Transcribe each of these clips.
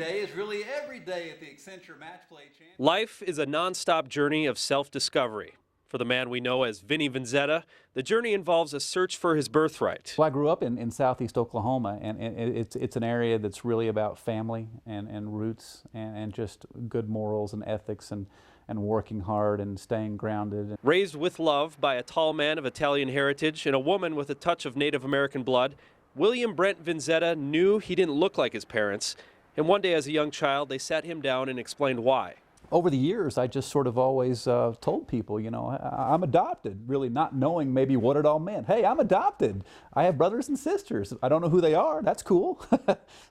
day is really every day at the Accenture Match Play Champion. Life is a non-stop journey of self-discovery. For the man we know as Vinnie Vinzetta, the journey involves a search for his birthright. Well, I grew up in southeast Oklahoma, and it's an area that's really about family and roots and just good morals and ethics and working hard and staying grounded. Raised with love by a tall man of Italian heritage and a woman with a touch of Native American blood, William Brent Vinzetta knew he didn't look like his parents, and one day as a young child they sat him down and explained why. Over the years, I just sort of always told people, you know, I'm adopted, really not knowing maybe what it all meant. Hey, I'm adopted. I have brothers and sisters. I don't know who they are. That's cool.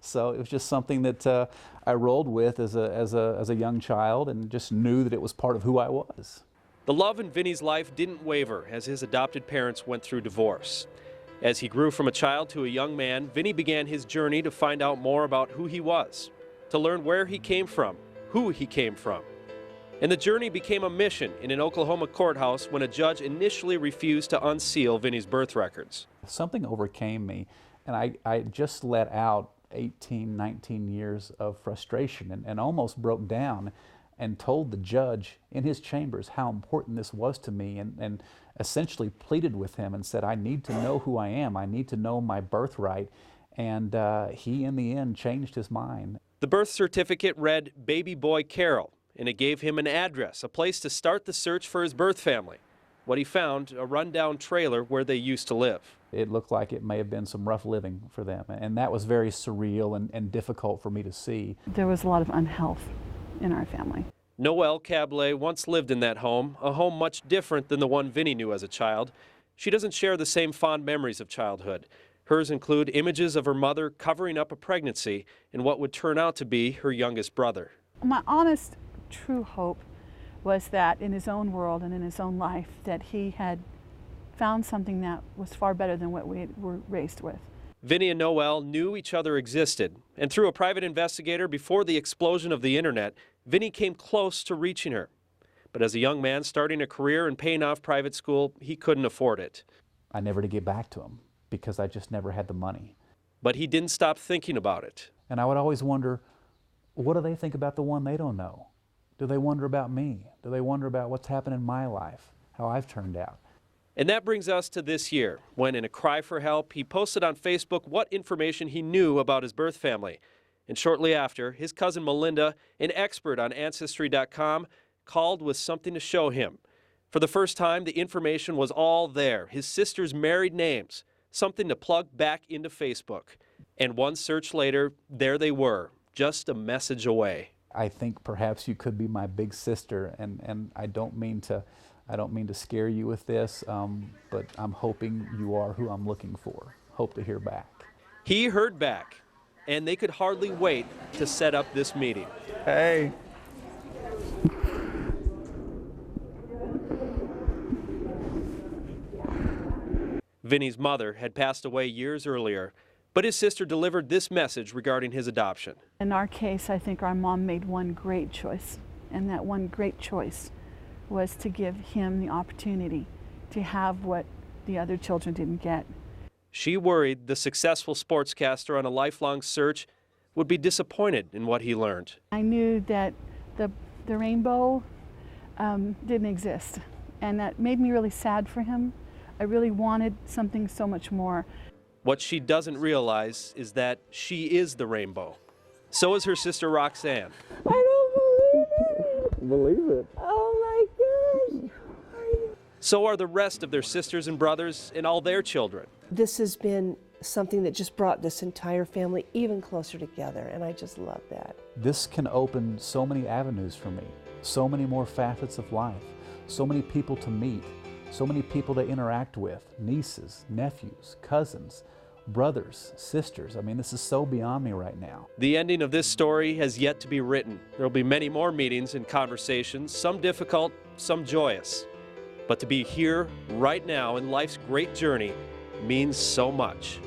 So it was just something that I rolled with as a young child and just knew that it was part of who I was. The love in Vinnie's life didn't waver as his adopted parents went through divorce. As he grew from a child to a young man, Vinnie began his journey to find out more about who he was, to learn where he came from, who he came from. And the journey became a mission in an Oklahoma courthouse when a judge initially refused to unseal Vinnie's birth records. Something overcame me, and I just let out 18, 19 years of frustration and almost broke down and told the judge in his chambers how important this was to me and essentially pleaded with him and said, I need to know who I am. I need to know my birthright. And he, in the end, changed his mind. The birth certificate read Baby Boy Carroll, and it gave him an address, a place to start the search for his birth family. What he found, a rundown trailer where they used to live. It looked like it may have been some rough living for them, and that was very surreal and difficult for me to see. There was a lot of unhealth in our family. Noelle Cablé once lived in that home, a home much different than the one Vinnie knew as a child. She doesn't share the same fond memories of childhood. Hers include images of her mother covering up a pregnancy and what would turn out to be her youngest brother. My honest, true hope was that in his own world and in his own life that he had found something that was far better than what we were raised with. Vinnie and Noelle knew each other existed, and through a private investigator before the explosion of the internet, Vinnie came close to reaching her. But as a young man starting a career and paying off private school, he couldn't afford it. I never did get back to him because I just never had the money. But he didn't stop thinking about it. And I would always wonder, what do they think about the one they don't know? Do they wonder about me? Do they wonder about what's happened in my life, how I've turned out? And that brings us to this year, when in a cry for help, he posted on Facebook what information he knew about his birth family. And shortly after, his cousin Melinda, an expert on Ancestry.com, called with something to show him. For the first time, the information was all there, his sister's married names, something to plug back into Facebook. And one search later, there they were, just a message away. I think perhaps you could be my big sister, and I don't mean to scare you with this, but I'm hoping you are who I'm looking for. Hope to hear back. He heard back, and they could hardly wait to set up this meeting. Hey. Vinnie's mother had passed away years earlier, but his sister delivered this message regarding his adoption. In our case, I think our mom made one great choice, and that one great choice was to give him the opportunity to have what the other children didn't get. She worried the successful sportscaster on a lifelong search would be disappointed in what he learned. I knew that the rainbow didn't exist, and that made me really sad for him. I really wanted something so much more. What she doesn't realize is that she is the rainbow. So is her sister Roxanne. I don't Believe it. Oh my gosh. So are the rest of their sisters and brothers and all their children. This has been something that just brought this entire family even closer together, and I just love that. This can open so many avenues for me, so many more facets of life, so many people to meet, so many people to interact with, nieces, nephews, cousins, brothers, sisters. I mean, this is so beyond me right now. The ending of this story has yet to be written. There will be many more meetings and conversations, some difficult, some joyous. But to be here right now in life's great journey means so much.